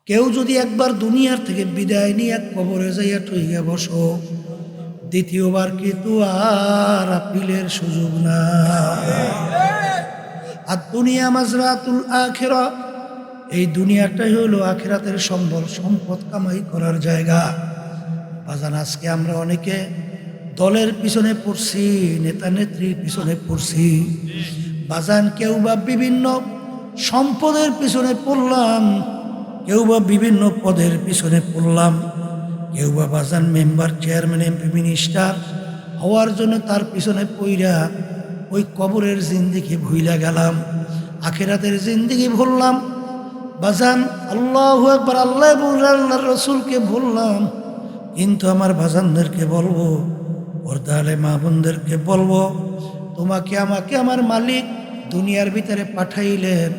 কেউ যদি একবার দুনিয়ার থেকে বিদায় নিয়ে কবরে যাইয়া ঠইয়া বসো, দ্বিতীয়বার কিন্তু আর আপিলের সুযোগ না। আর দুনিয়া মাজরাতুল আখিরা, এই দুনিয়াটাই হলো আখিরাতের সম্বল, সম্পদ কামাই করার জায়গা। বাজান, আজকে আমরা অনেকে দলের পিছনে পড়ছি, নেতা নেত্রীর পিছনে পড়ছি। বাজান, কেউ বা বিভিন্ন সম্পদের পিছনে পড়লাম, কেউ বা বিভিন্ন পদের পিছনে পড়লাম, কেউ বা বাজান মেম্বার, চেয়ারম্যান, এমপি, মিনিস্টার হওয়ার জন্য তার পিছনে পইরা ওই কবরের জিন্দিগি ভুইলা গেলাম, আখিরাতের জিন্দিগি ভুললাম। বাজান, আল্লাহু আকবার, আল্লাহ আল্লাহর রসুলকে ভুললাম। কিন্তু আমার বাজানদেরকে বলবো, পর্দালে মা বোনদেরকে বলবো, তোমাকে আমাকে আমার মালিক দুনিয়ার ভিতরে পাঠাইলেন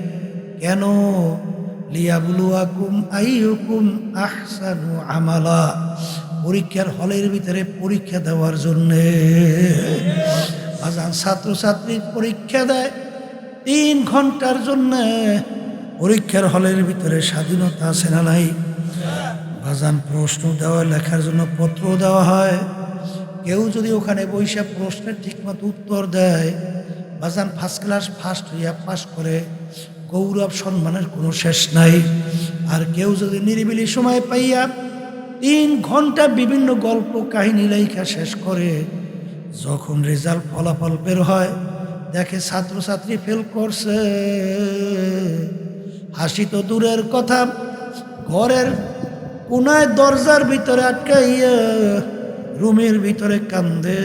কেন? লিয়াবলুয়াকুম আইয়ুকুম আহসানু আমালা, পরীক্ষার হলের ভিতরে পরীক্ষা দেওয়ার জন্যে। বাজান, ছাত্রছাত্রী পরীক্ষা দেয় 3 ঘন্টার জন্যে। পরীক্ষার হলের ভিতরে স্বাধীনতা আছে না নাই? বাজান, প্রশ্ন দেওয়া, লেখার জন্য পত্র দেওয়া হয়। কেউ যদি ওখানে বইসা প্রশ্নের ঠিকমতো উত্তর দেয়, বাজান ফার্স্ট ক্লাস ফার্স্ট হইয়া পাস করে, গৌরব সম্মানের কোনো শেষ নাই। আর কেউ যদি নিরিবিলি সময় পাইয়া 3 ঘন্টা বিভিন্ন গল্প কাহিনী লেখা শেষ করে, যখন রেজাল্ট ফলাফল বের হয়, দেখে ছাত্রছাত্রী ফেল করছে, হাসি তো দূরের কথা, ঘরের কোনায় দরজার ভিতরে আটকাইয়া রুমের ভিতরে কান্দে,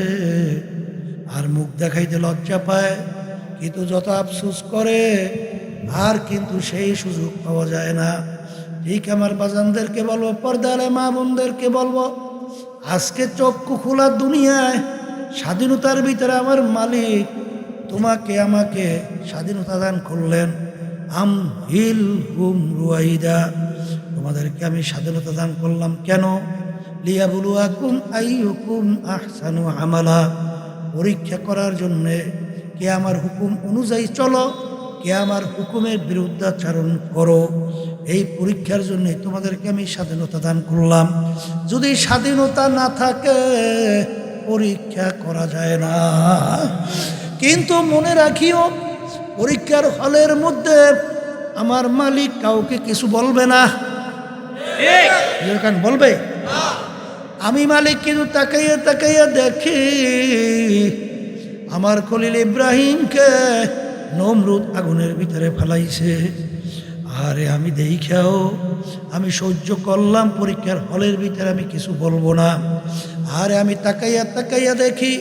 আর মুখ দেখাইতে লজ্জা পায়। কিন্তু যত আফসোস করে, আর কিন্তু সেই সুযোগ পাওয়া যায় না। ঠিক আমার বাজানদেরকে বলবো, পর্দালে মা বোনদেরকে বলবো, আজকে চক্ষু খোলা দুনিয়ায় স্বাধীনতার ভিতরে আমার মালিক তোমাকে আমাকে স্বাধীনতা দান করলেন। আম হিল হুম রুয়াইদা, তোমাদেরকে আমি স্বাধীনতা দান করলাম কেন? লিয়াবলুয়াকুম আইয়ুকুম আহসানু আমালা, পরীক্ষা করার জন্যে। কে আমার হুকুম অনুযায়ী চলো, কে আমার হুকুমের বিরুদ্ধাচরণ করো। এই পরীক্ষার জন্যে তোমাদেরকে আমি স্বাধীনতা দান করলাম। যদি স্বাধীনতা না থাকে, পরীক্ষা করা যায় না। কিন্তু মনে রাখিও, পরীক্ষার হলের মধ্যে আমার মালিক কাউকে কিছু বলবে না। বলবে? আমি মালিক কিন্তু তাকাইয়া তাকাইয়া দেখি আমার খলিল ইব্রাহিমকে নমরুদ আগুনের ভিতরে ফেলাইছে। আরে আমি দেখাও, আমি সহ্য করলাম, পরীক্ষার হলের ভিতরে আমি কিছু বলবো না। আরে আমি তাকাইয়া তাকাইয়া দেখি,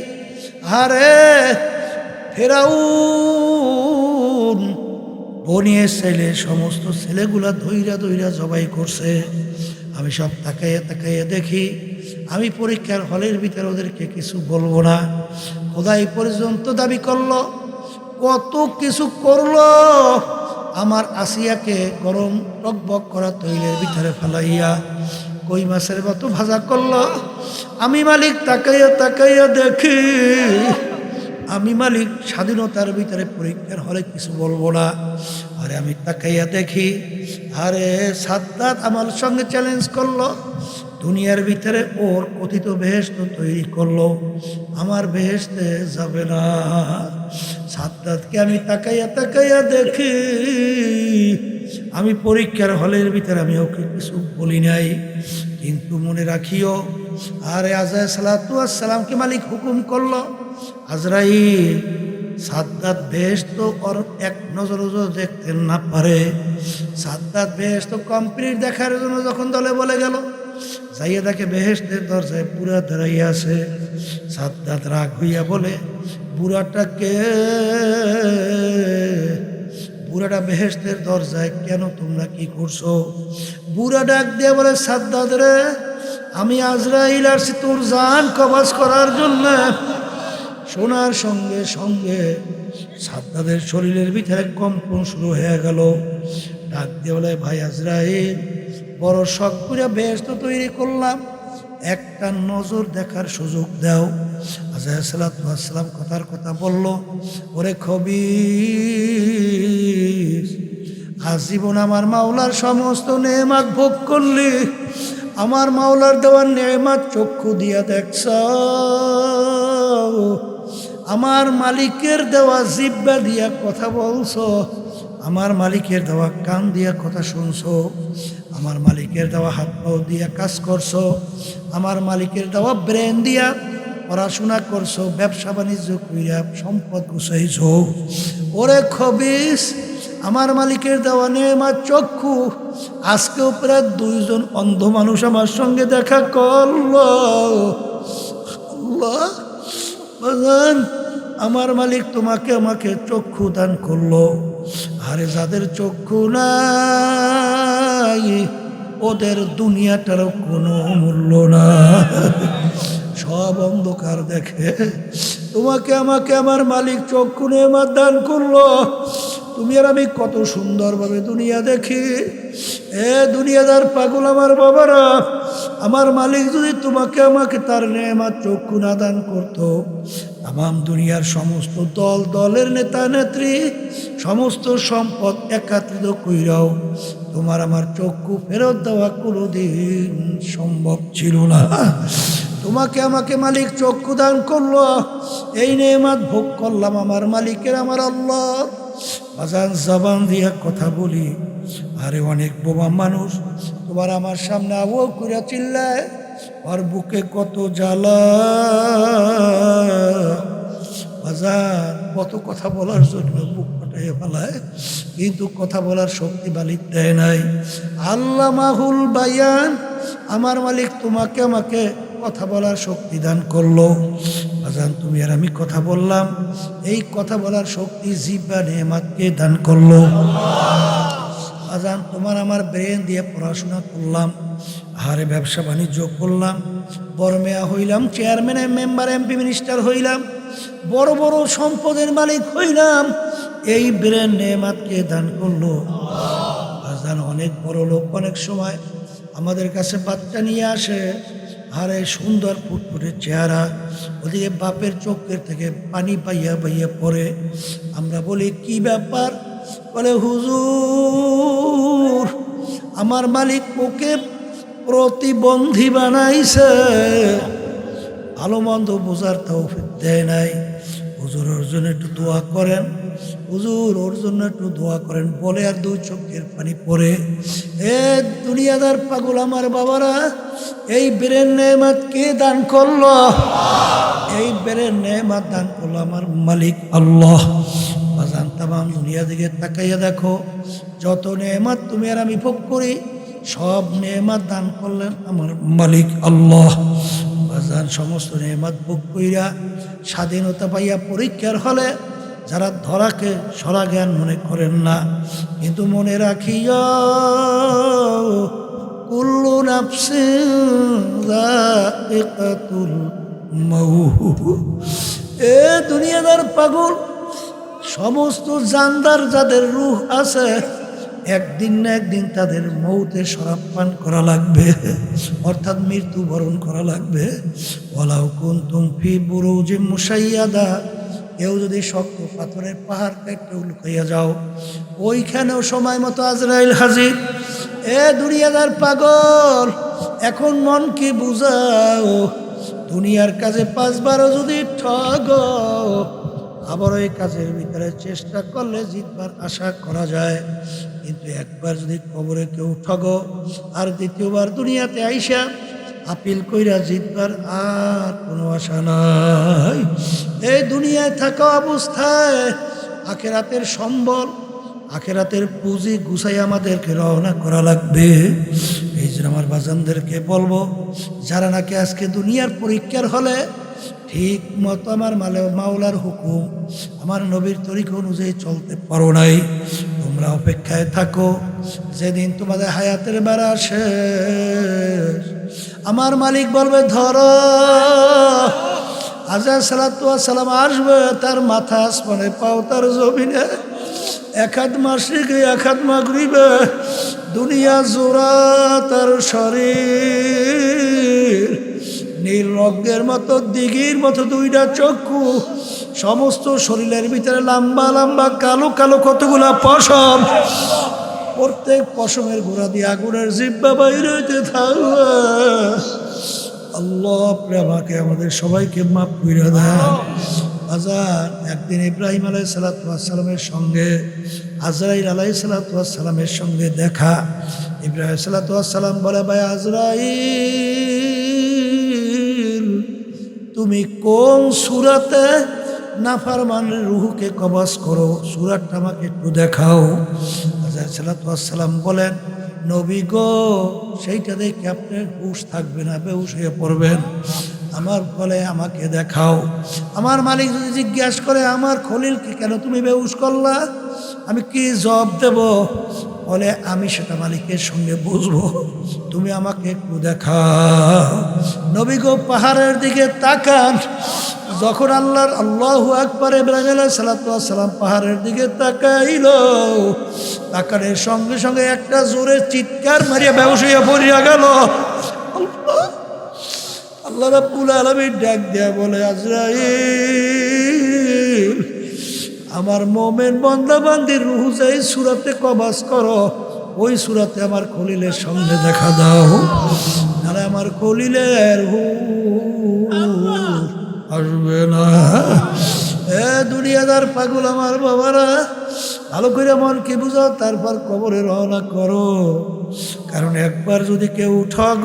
আরে ফেরাউন বনিয়ে ছেলে সমস্ত ছেলেগুলা ধইরা ধইরা জবাই করছে। আমি সব তাকাইয়া তাকাইয়া দেখি, আমি পরীক্ষার হলের ভিতরে ওদেরকে কিছু বলবো না। খোদাই পর্যন্ত দাবি করলো, কত কিছু করলো। আমার আসিয়াকে গরম টকবক করা তৈলের ভিতরে ফেলাইয়া কই মাছের মতো ভাজা করলো। আমি মালিক তাকাইয়া তাকাইয়া দেখি, আমি মালিক স্বাধীনতার ভিতরে পরীক্ষার হলে কিছু বলবো না। আরে আমি তাকাইয়া দেখি, আরে সাদ্দাত আমার সঙ্গে চ্যালেঞ্জ করলো, দুনিয়ার ভিতরে ওর কথিত বেহেশত তৈরি করলো, আমার বেহেশতে যাবে না। সাদ্দাতকে আমি তাকাইয়া তাকাইয়া দেখি, আমি পরীক্ষার হলের ভিতরে আমি ওকে কিছু বলি নাই। কিন্তু মনে রাখিও, আরে আজরাইল সালাতু ওয়াস সালামকে মালিক হুকুম করলো, আজরাইল সাদ্দাত বেহেশত ওর এক নজর দেখতে না পারে। সাদ্দাত বেহেশত কমপ্লিট দেখার জন্য যখন দলে বলে গেল, যাইয়া দেখে বেহেশতের দরজায় বুড়া দাঁড়াইয়া আছে। সাদ্দাত রাগ হইয়া বলে, বুড়াটাকে, বুড়াটা বেহেশতের দরজায় কেন, তোমরা কি করছো? বুড়া ডাক দিয়ে বলে, সাদ্দাত রে, আমি আজরাইল আসছি তোর জান কবজ করার জন্য। শোনার সঙ্গে সঙ্গে সাদ্দাতের শরীরের ভিতরে কম্পন শুরু হয়ে গেল। ডাক দিয়ে বলে, ভাই আজরাইল, বড় শখ করে বেহেশত তৈরি করলাম, একটা নজর দেখার সুযোগ দাও। আজরাইল সালাতু ওয়াস সালাম কথার কথা বলল, ওরে খবির, আজীবন আমার মাওলার সমস্ত নেয়ামত ভোগ করলি, আমার মাওলার দেওয়ার নেয়ামত চক্ষু দিয়া দেখছ, আমার মালিকের দেওয়া জিহ্বা দিয়া কথা বলছো, আমার মালিকের দেওয়া কান দিয়া কথা শুনছো, আমার মালিকের দেওয়া হাত পাও দিয়া কাজ করছো, আমার মালিকের দেওয়া ব্রেন দিয়া পড়াশোনা করছো, ব্যবসা বাণিজ্য কইরা সম্পদ গুছাইছো। ওরে খবিস, আমার মালিকের দেওয়া নেয়ামত চক্ষু, আজকেও প্রায় 2 জন অন্ধ মানুষ আমার সঙ্গে দেখা করলো। আল্লাহ বাজান, আমার মালিক তোমাকে আমাকে চক্ষু দান করলো। আরে যাদের চক্ষু নাই ওদের দুনিয়াটারও কোনো মূল্য না, সব অন্ধকার দেখে। তোমাকে আমাকে আমার মালিক চক্ষু নেয়ামত দান করলো, তুমি আর আমি কত সুন্দরভাবে দুনিয়া দেখি। এ দুনিয়াদার পাগল আমার বাবারা, আমার মালিক যদি তোমাকে আমাকে তার নেয়ামত চক্ষু না দান করতো, তাম দুনিয়ার সমস্ত দলের নেতা নেত্রী, সমস্ত সম্পদ একত্রিত কইরাও তোমার আমার চক্ষু ফেরত দেওয়া কোনোদিন সম্ভব ছিল না। তোমাকে আমাকে মালিক চক্ষু দান করলো, এই নেয়ামত ভোগ করলাম আমার মালিকের, আমার আল্লাহ। বাজান জবান দিয়া কথা বলি, আরে অনেক বোমা মানুষ তোমার আমার সামনে আবু করে চিল্লায়, আর বুকে কত জ্বালা। বাজান কত কথা বলার জন্য বুক ফাটাইয়া ফেলায়, কিন্তু কথা বলার শক্তি মালিক দেয় নাই। আল্লাহ মাহুল বায়ান, আমার মালিক তোমাকে আমাকে কথা বলার শক্তি দান করলো। বাজান তুমি আর আমি কথা বললাম, এই কথা বলার শক্তি জিহ্বা নেয়ামতকে দান করলো। বাজান তোমার আমার ব্রেন দিয়ে পড়াশোনা করলাম, হারে ব্যবসা বাণিজ্য করলাম, বড় মেয়া হইলাম, চেয়ারম্যান মেম্বার এমপি মিনিস্টার হইলাম, বড় বড় সম্পদের মালিক হইলাম, এই ব্রেন নেয়ামতকে দান করলো। বাজান অনেক বড় লোক অনেক সময় আমাদের কাছে বাচ্চা নিয়ে আসে, আরে সুন্দর ফুটফুটে চেহারা, ওদিকে বাপের চোখের থেকে পানি পাইয়া পাইয়া পড়ে। আমরা বলি কি ব্যাপার? বলে হুজুর আমার মালিক ওকে প্রতিবন্ধী বানাইছে, ভালো মন্দ বোঝার তৌফিক দেয় নাই। হুজুর ওর জন্য একটু দোয়া করেন, হুজুর ওর জন্য একটু দোয়া করেন বলে আর 2 চোখের পানি পড়ে। এ দুনিয়াদার পাগল আমার বাবারা, এই ব্রেন নেয়ামত কে দান করলো? এই ব্রেন নেয়ামত দান করলো আমার মালিক আল্লাহ। বাজান তাম দুনিয়া দিকে তাকাইয়া দেখো, যত নেয়ামত তুমি আর আমি ভোগ করি, সব নেয়ামত দান করলেন আমার মালিক আল্লাহ। বাজান সমস্ত নেয়ামত ভোগ কইরা স্বাধীনতা পাইয়া পরীক্ষার হলে যারা ধরাকে সরা জ্ঞান মনে করেন না, কিন্তু মনে রাখিয়া কুল্লু নাফসিন যায়িকাতুল মাউত। এ দুনিয়াদার পাগল, সমস্ত জানদার যাদের রূহ আছে, একদিন না একদিন তাদের মৌতে শরাব পান করা লাগবে, অর্থাৎ মৃত্যুবরণ করা লাগবে। ওয়ালাউ কুনতুম ফি বুরুজিম মুশাইয়াদা, কেউ যদি শক্ত পাথরের পাহাড় কেটে লুকাইয়া যাও, ওইখানেও সময় মতো আজরাইল হাজির। এ দুনিয়াদার পাগল, এখন মন কি বুঝাও, দুনিয়ার কাজে 5 বারও যদি ঠগো, আবার ওই কাজের ভিতরে চেষ্টা করলে জিতবার আশা করা যায়, কিন্তু একবার যদি কবরে কেউ ঠগো, আর দ্বিতীয়বার দুনিয়াতে আইসা আপিল কইরা জিতবার আর কোনো আশা নাই। এই দুনিয়ায় থাকা অবস্থায় আখেরাতের সম্বল, আখেরাতের পুঁজি গুছাই আমাদেরকে রওনা করা লাগবে। এই জন্য আমার বাজানদেরকে বলবো, যারা নাকি আজকে দুনিয়ার পরীক্ষার হলে ঠিক মতো আমার মাওলার হুকুম, আমার নবীর তরিকা অনুযায়ী চলতে পারো নাই, তোমরা অপেক্ষায় থাকো, যেদিন তোমাদের হায়াতের বেড়া শেষ, আমার মালিক বলবে ধরো, আযা সালাতু ওয়া সালাম আসবে, তার মাথা আসমানে, পাও তার জমিনে, 1 হাত মাশরিকে 1 হাত মাগরিবে, দুনিয়া জোড়া তার শরীর, নীল রঙের মতো দিঘির মতো 2টা চক্ষু, সমস্ত শরীরের ভিতরে লম্বা লম্বা কালো কালো কতগুলা পশম, প্রত্যেক পশমের গোড়া দিয়ে আগুনের জিব্বা বাইরে হইতে থাকবে। আল্লাহ আপনি আমাকে আমাদের সবাইকে মাফ করে দেন। আজান একদিন ইব্রাহিম আলাইহিসসালামের সঙ্গে আজরাইল আলাইহিসসালামের সঙ্গে দেখা। ইব্রাহিম আলাইহিসসালাম বলে, ভাই আজরাইল, তুমি কোন সূরাতে নাফরমানের রূহকে কবজ করো? সূরাটা আমাকে একটু দেখাও। আলাইহিসসালাম বলেন, নবী গো, সেইটা দেখে আপনার হুঁশ থাকবে না, বেহুশ হয়ে পড়বেন। আমার বলে, আমাকে দেখাও। আমার মালিক যদি জিজ্ঞাসা করে, আমার খলিলকে কেন তুমি বেহুশ করলা, আমি কি জবাব দেব? বলে, আমি সেটা মালিকের সঙ্গে বুঝবো, তুমি আমাকে একটু দেখাও। নবী গো, পাহাড়ের দিকে তাকান। যখন আল্লাহু আকবার ইব্রাহিম আলাইহিসসালাম পাহাড়ের দিকে তাকাইল, তাকানোর সঙ্গে সঙ্গে একটা জোরে চিৎকার মারিয়া বেহুশ হইয়া পড়িয়া গেল। আল্লাহ রাব্বুল আলামিন ডাক দেয়া বলে, আজরাইল, আমার মুমিন বান্দা বান্দির রূহ যেই সূরাতে কবজ করো, ওই সূরাতে আমার খলিলের সঙ্গে দেখা দাও। আর আমার খলিলের আসবে না। দুনিয়াদার পাগল আমার বাবারা, ভালো করে মনকে বুঝাও, তারপর কবরে রওনা করো। কারণ একবার যদি কেউ ঠগ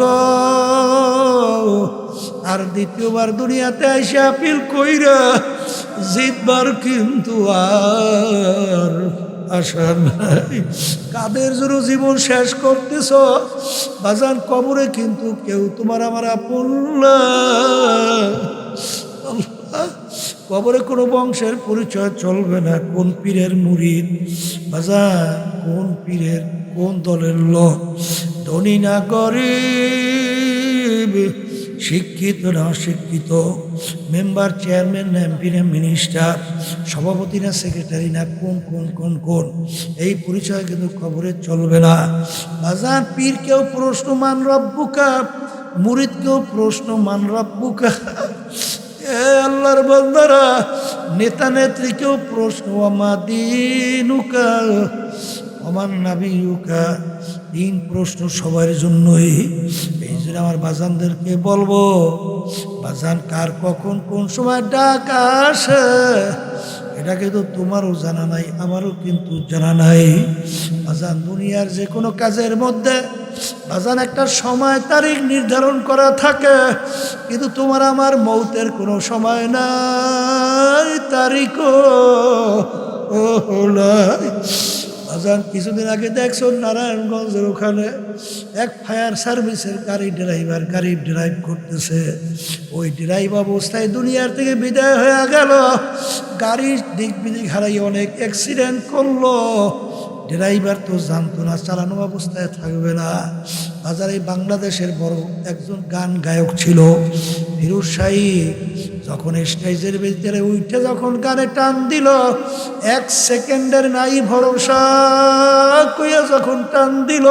আর দ্বিতীয়বার দুনিয়াতে এসে আপিল কইরা জিতবার কিন্তু আর আশা নাই। কাদের জন্য জীবন শেষ করতেছ বাজান? কবরে কিন্তু কেউ তোমার আমার আপন না। কবরে কোনো বংশের পরিচয় চলবে না। কোন পীরের মুরিদ বাজার, কোন পীরের কোন দলের লোক, ধনী না গরিব, শিক্ষিত না অশিক্ষিত, মেম্বার, চেয়ারম্যান না এমপি না মিনিস্টার, সভাপতি না সেক্রেটারি না কোন কোন কোন কোন, এই পরিচয় কিন্তু কবরে চলবে না। বাজার পীর কেউ প্রশ্ন মান রব্বুকা, মুরিদ কেউ প্রশ্ন মান রব্বুকা। আল্লাহর বান্দারা, নেতা নেত্রীকেও প্রশ্ন আমাদিনুকা আমার নাবিয়ুকা, তিন প্রশ্ন সবার জন্যই। এই জন্য আমার বাজানদেরকে বলবো, বাজান কার কখন কোন সময় ডাক আসে এটা কিন্তু তোমারও জানা নাই, আমারও কিন্তু জানা নাই। বাজান দুনিয়ার যে কোনো কাজের মধ্যে বাজান একটা সময় তারিখ নির্ধারণ করা থাকে, কিন্তু তোমার আমার মৌতের কোনো সময় নাই, তারিখও নাই। বাজান কিছুদিন আগে দেখছো নারায়ণগঞ্জের ওখানে এক ফায়ার সার্ভিসের গাড়ি ড্রাইভ করতেছে। ওই ড্রাইভ অবস্থায় দুনিয়ার থেকে বিদায় হয়ে গেল। গাড়ির দিক বিদিক হারাই অনেক অ্যাক্সিডেন্ট করলো। ড্রাইভার তো জানতো না চালানো অবস্থায় থাকবে না। বাজারে বাংলাদেশের বড় একজন গান গায়ক ছিল ফিরোজ শাহী, যখন স্টেজের ভিতরে উঠে যখন গানে টান দিল, 1 সেকেন্ডের নাই ভরসা কইয়া যখন টান দিল,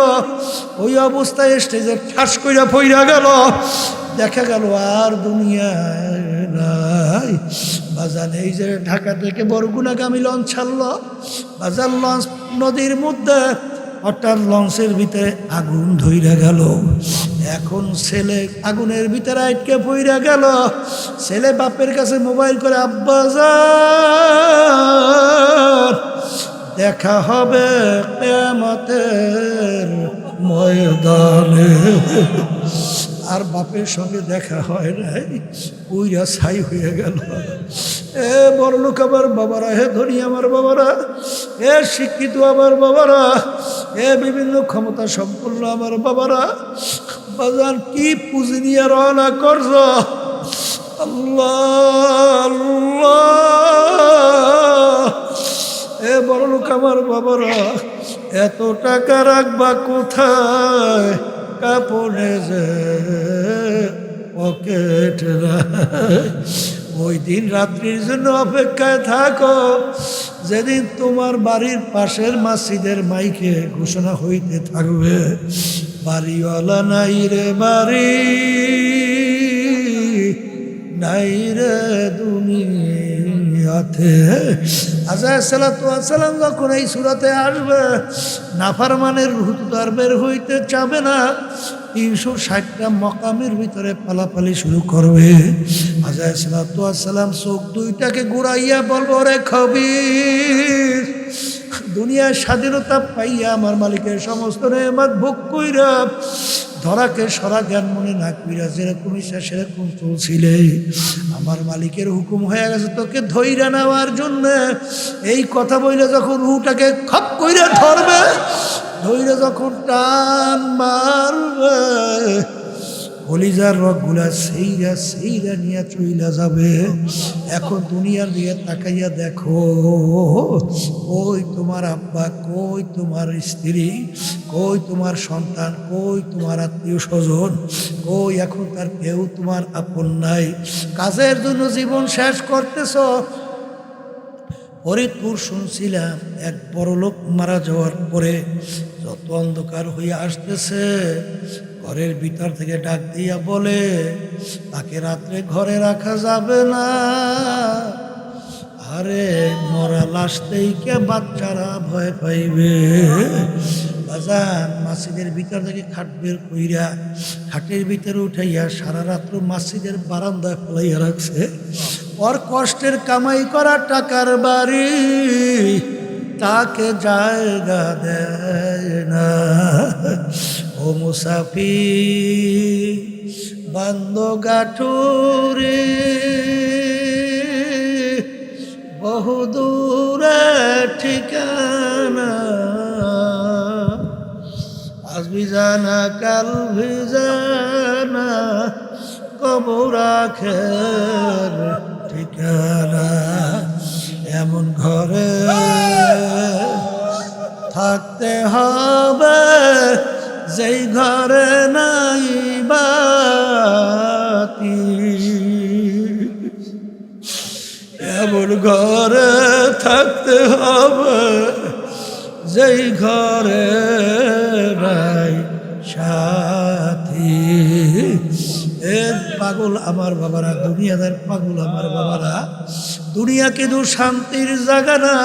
ওই অবস্থায় স্টেজে ঠাস কইরা পইরা গেল। দেখা গেল আর দুনিয়ায় নাই। বাজান এই যে ঢাকা থেকে বরগুনাগামী লঞ্চ ছাড়লো, বাজার লঞ্চ নদীর মধ্যে, হঠাৎ লঞ্চের ভিতরে আগুন ধইরা গেল। এখন ছেলে আগুনের ভিতরে আটকে পইরা গেল। ছেলে বাপের কাছে মোবাইল করে, আব্বাজান দেখা হবে কিয়ামতের ময়দানে। আর বাপের সঙ্গে দেখা হয় নাই, উইরা ছাই হয়ে গেল। এ বড়লোক আমার বাবারা, হে ধনী আমার বাবারা, এ শিক্ষিত আমার বাবারা, এ বিভিন্ন ক্ষমতা সম্পন্ন আমার বাবারা, বাজার কি পুঁজি নিয়ে রওনা করছ? আল্লাহ আল্লাহ। এ বড়লোক আমার বাবারা, এত টাকা রাখবা কোথায়? কাপড়ে যে পকেট ওই দিন রাত্রির জন্য অপেক্ষায় থাকো, যেদিন তোমার বাড়ির পাশের মসজিদের মাইকে ঘোষণা হইতে থাকবে, বাড়িওয়ালা নাই রে বাড়ি, নাই রে দুনিয়া। দুনিয়াতে। আযাইস সালাতু ওয়াস সালাম যখন এই সূরাতে আসবে, নাফরমানের রূহ তো আর বের হইতে চাবে না, ৩৬০টা মকামের ভিতরে পালাপালি শুরু করবে। আযাইস সালাতু ওয়াস সালাম চোখ দুইটাকে ঘুরাইয়া বলবো, রে খবীর, দুনিয়ার স্বাধীনতা পাইয়া আমার মালিকের সমস্ত নেয়ামত ভোগ কইরা ধরাকে সরা জ্ঞান মনে না কইরা যেরকম ইচ্ছা সেরকম চলছিলে, আমার মালিকের হুকুম হয়ে গেছে তোকে ধইরা নেওয়ার জন্য। এই কথা বইলে যখন রুহটাকে খপ কইরা ধরবে, ধইরা যখন টান মারবে, কলিজার রগগুলা সেইরা সেইরা নিয়ে চইলা যাবে। এখন দুনিয়ার দিকে তাকাইয়া দেখো, কই তোমার আব্বা, কই তোমার স্ত্রী, কই তোমার সন্তান, কই তোমার আত্মীয় স্বজন, কই এখন তার কেউ তোমার আপন নাই। কাজের জন্য জীবন শেষ করতেছ। ফরিদপুর শুনছিলাম এক বড় লোক মারা যাওয়ার পরে যত অন্ধকার হয়ে আসতেছে, ঘরের ভিতর থেকে ডাক দিয়া বলে তাকে রাত্রে ঘরে রাখা যাবে না। আরে মরা লাশতেই কে বাচ্চারা ভয় পাইবে। বাজান মসজিদের ভিতর থেকে খাট বের কইরা খাটের ভিতরে উঠাইয়া সারা রাত্র মসজিদের বারান্দায় ফেলাইয়া রাখছে। ওর কষ্টের কামাই করা টাকার বাড়ি তাকে জায়গা দেয় না। ও মুসাফির বান্দ গাঠুরে বহুদূরে ঠিকানা, আজ ভিজানা কাল ভিজানা কবর আখের ঠিকানা। এমন ঘরে থাকতে হবে যেই ঘরে নাই বাতি, এমন ঘরে থাকতে হবে যেই ঘরে নাই সাথী। এ পাগল আমার বাবারা, দুনিয়াদার পাগল আমার বাবারা, দুনিয়া কিন্তু শান্তির জায়গা না।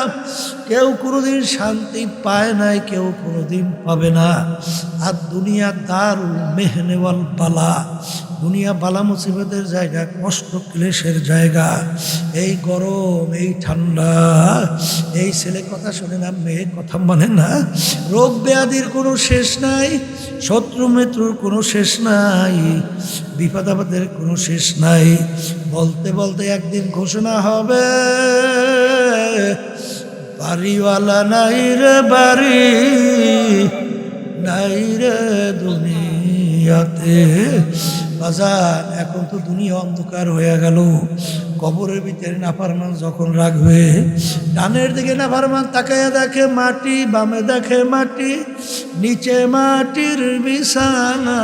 কেউ কোনোদিন শান্তি পায় নাই, কেউ কোনোদিন পাবে না। আর দুনিয়া দারুল মেহনে ওয়াল বালা, দুনিয়া বালা মুসিবতের জায়গা, কষ্ট ক্লেশের জায়গা। এই গরম, এই ঠান্ডা, এই ছেলে কথা শোনে না, মেয়ে কথা মানে না, রোগ ব্যাধির কোনো শেষ নাই, শত্রু মিত্রুর কোনো শেষ নাই, বিপদ আপদের কোনো শেষ নাই। বলতে বলতে একদিন ঘোষণা হবে, বাড়িওয়ালা নাই রে বাড়ি, নাই রে দুনিয়াতে। বাজার এখন তো দুনিয়া অন্ধকার হয়ে গেল। কবরের ভিতরে নাফরমান যখন রাখবে, ডানের দিকে নাফরমান তাকাইয়া দেখে মাটি, বামে দেখে মাটি, নিচে মাটির বিছানা,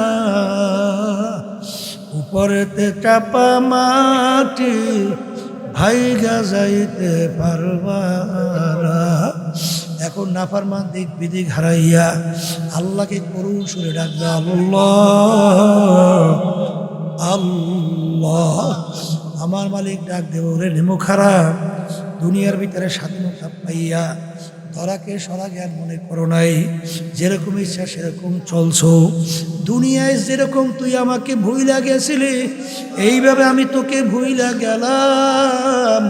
উপরেতে চাপা মাটি, ভাইগা যাইতে পারবা না। এখন নাফরমান দিক বিদিক হারাইয়া আল্লাহকে করুণ সুরে ডাকবে, আল্লাহ আল্লাহ। আমার মালিক ডাক দেব, রে নেমো খারাপ, দুনিয়ার ভিতরে স্বাধীনতা পাইয়া ধরাকে সরা জ্ঞান মনে করো নাই, যেরকম ইচ্ছা সেরকম চলছো। দুনিয়ায় যেরকম তুই আমাকে ভুইলা গেছিলি, এইভাবে আমি তোকে ভুইলা গেলাম।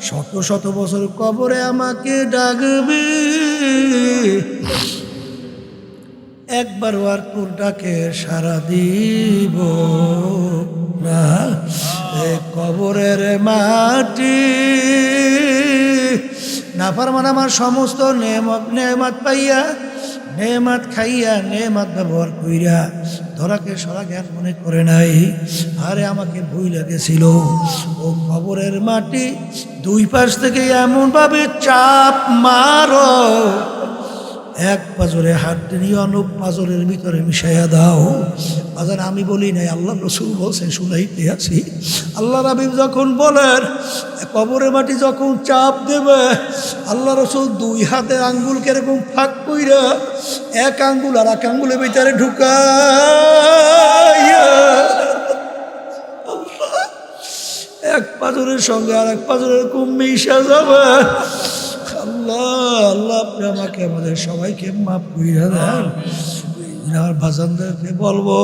শত শত বছর কবরে আমাকে ডাকবি, একবার আর তোর ডাকে সারা দিব না। কবরের মাটি নাফরমান আমার সমস্ত নেয়ামত পাইয়া, নেয়ামত খাইয়া, নেয়ামত ব্যবহার কইরা ধরাকে সরা জ্ঞান মনে করে নাই। আরে আমাকে ভুল লাগেছিল। ও কবরের মাটি দুই পাশ থেকে এমন ভাবে চাপ মারো, এক পাজরে হাড্ডি নিয়ে অন্য পাজরের ভিতরে মিশাইয়া দাও। বাজার আমি বলি নাই, আল্লাহ রসুল বলছেন, শুনাইতে আছি। আল্লাহ রাবিব যখন বলেন কবরের মাটি যখন চাপ দেবে, আল্লাহ রসুল দুই হাতের আঙ্গুলকে এরকম ফাঁক কইরা এক আঙ্গুল আর এক আঙ্গুলের ভিতরে ঢুকাইয়া এক পাথরের সঙ্গে আর এক পাথরের খুব মিশা যাবে। আল্লাহ আল্লাহ আপনি আমাকে আমাদের সবাইকে মাফ কইরা দেন। আমার বাজানদেরকে বলবো,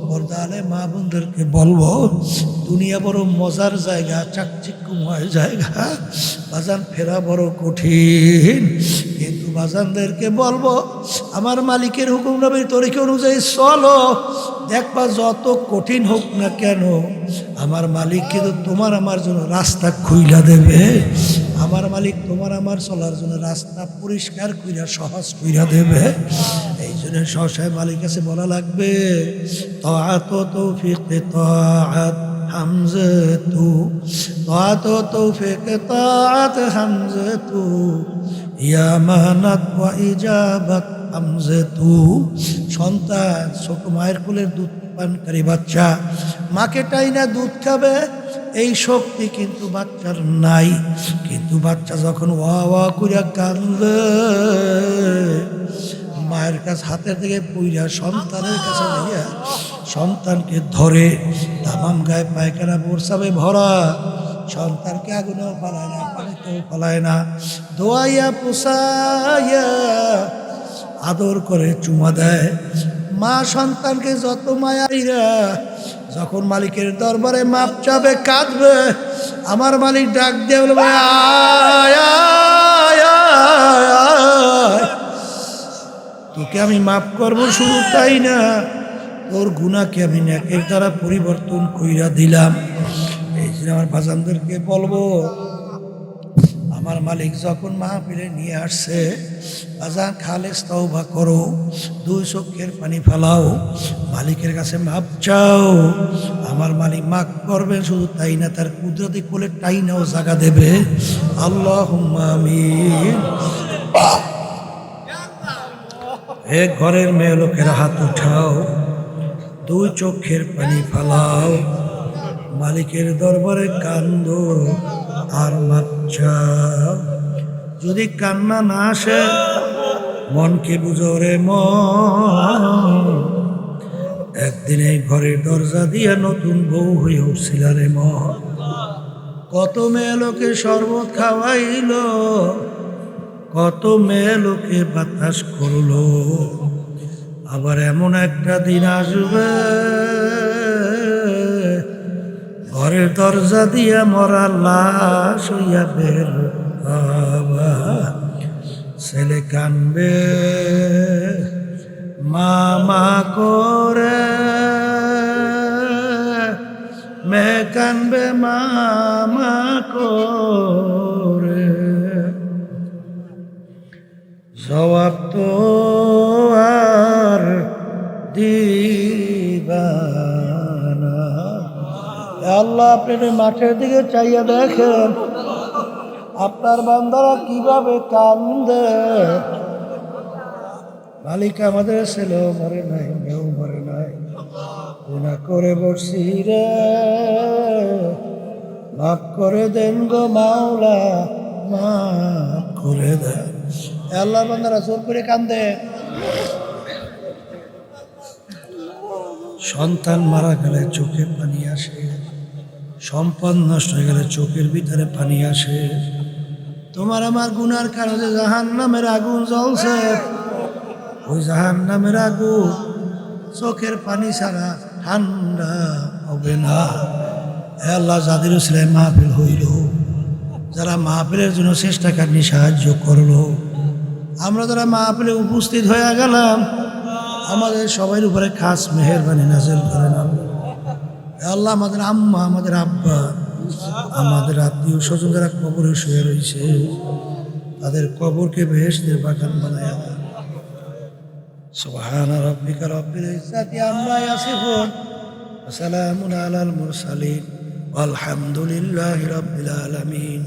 পর্দালে মা বোনদেরকে বলবো, দুনিয়া বড় মজার জায়গা, চাকচিক্যময় জায়গা, বাজান ফেরা বড় কঠিন। কিন্তু বাজানদেরকে বলবো আমার মালিকের হুকুম নবীর তরিকা অনুযায়ী চলো, দেখবা যত কঠিন হোক না কেন আমার মালিক কিন্তু তোমার আমার জন্য রাস্তা খুইলা দেবে। আমার মালিক তোমার আমার চলার জন্য রাস্তা পরিষ্কার কইরা সহজ কইরা দেবে। এই জন্য সহসায় মালিক কাছে বলা লাগবে তাআত তৌফিক তাআত হামজাতু, তাআত তৌফিক তাআত হামজাতু, ইয়া মানাত ওয়া ইজাবাত হামজাতু। সন্তান ছোট মায়ের কোলের দুধ পানকারী বাচ্চা মাকে টাইনা দুধ খাবে এই শক্তি কিন্তু বাচ্চার নাই। কিন্তু বাচ্চা যখন ওয়া ওয়া কইরা কান্দে মায়ের কাছে হাতের থেকে পুইরা সন্তানের কাছে দিয়া সন্তানকে ধরে, তামাম গায়ে পায়খানা বোরসাবে ভরা, সন্তানকে আগুনেও পালায় না, পানিতেও পালায় না, দোয়াইয়া পোষাইয়া আদর করে চুমা দেয়। মা সন্তানকে যত মায়াইরা যখন মালিকের দরবারে মাপ চাবে কাঁদবে, আমার মালিক ডাক দিয়ে বলবে আয় আয় আয় আয়, তোকে আমি মাফ করবো। শুধু তাই না, তোর গুনাহকে আমি নেকের দ্বারা পরিবর্তন কইরা দিলাম। এই জন্য আমার বাজানদেরকে বলবো আমার মালিক যখন মাহফিলে নিয়ে আসছে বাজান খালেস তওবা করো, দুই চোখের পানি ফেলাও, মালিকের কাছে মাপ চাও, আমার মালিক মাফ করবেন। শুধু তাই না, তার কুদরতি কোলে টাইনাও জায়গা দেবে। আল্লাহুম্মা আমিন। এক ঘরের মেয়ে লোকের হাত উঠাও, দুই চোখের পানি ফালাও, মালিকের দরবারে কান্দো আর মাপ চাও। যদি কান্না না আসে মনকে বুঝো রে মন, একদিন এই ঘরের দরজা দিয়া নতুন বউ হয়ে উঠছিল রে মন। কত মেয়ে লোকে শরবত খাওয়াইল, কত মেয়ে লোকে বাতাস করলো, আবার এমন একটা দিন আসবে ঘরের দরজা দিয়া মরা লাশ হইয়া বের হবা। ছেলে কানবে মামা করে, মেয়ে কানবে মামা করে, জবাব তো আর দিবানা। আল্লাহ আপনি মাঠের দিকে চাইয়া দেখেন আপনার বান্দারা কিভাবে কান্দে। মালিক আমাদের ছেলেও মরে নাই, মেয়েও মরে নাই, গুনাহ করে বসছি রে, মাফ করে দেন গো মাওলা, মাফ করে দেন। আল্লাহ বান্দারা জোর করে কান্দে। সন্তান মারা গেলে চোখে পানি আসে, সম্পদ নষ্ট হয়ে গেলে চোখের ভিতরে পানি আসে। তোমার আমার গুনার কারণে জাহান্নামের আগুন জ্বলছে, ওই জাহান্নামের আগুন চোখের পানি ছাড়া ঠান্ডা হবে না। আল্লাহ যাদের ছেলে মাহফিল হইল, যারা মাহফিলের জন্য চেষ্টাকারী সাহায্য করলো, আমরা যারা মাহফিলে উপস্থিত হয়ে গেলাম, আমাদের সবার উপরে খাস মেহেরবানি নাযিল করেন আল্লাহ। আমাদের আম্মা, আমাদের আব্বা, আমাদের আত্মীয় স্বজন যারা কবরে শুয়ে রয়েছে, তাদের কবরকে বেহেশতের বাগান বানায় দেন। সুবহান রাব্বিকা রাব্বিল ইজ্জাতি আম্মা ইয়াসিফুন ওয়া সালামুন আলাল মুরসালিন ওয়ালহামদুলিল্লাহি রাব্বিল আলামিন।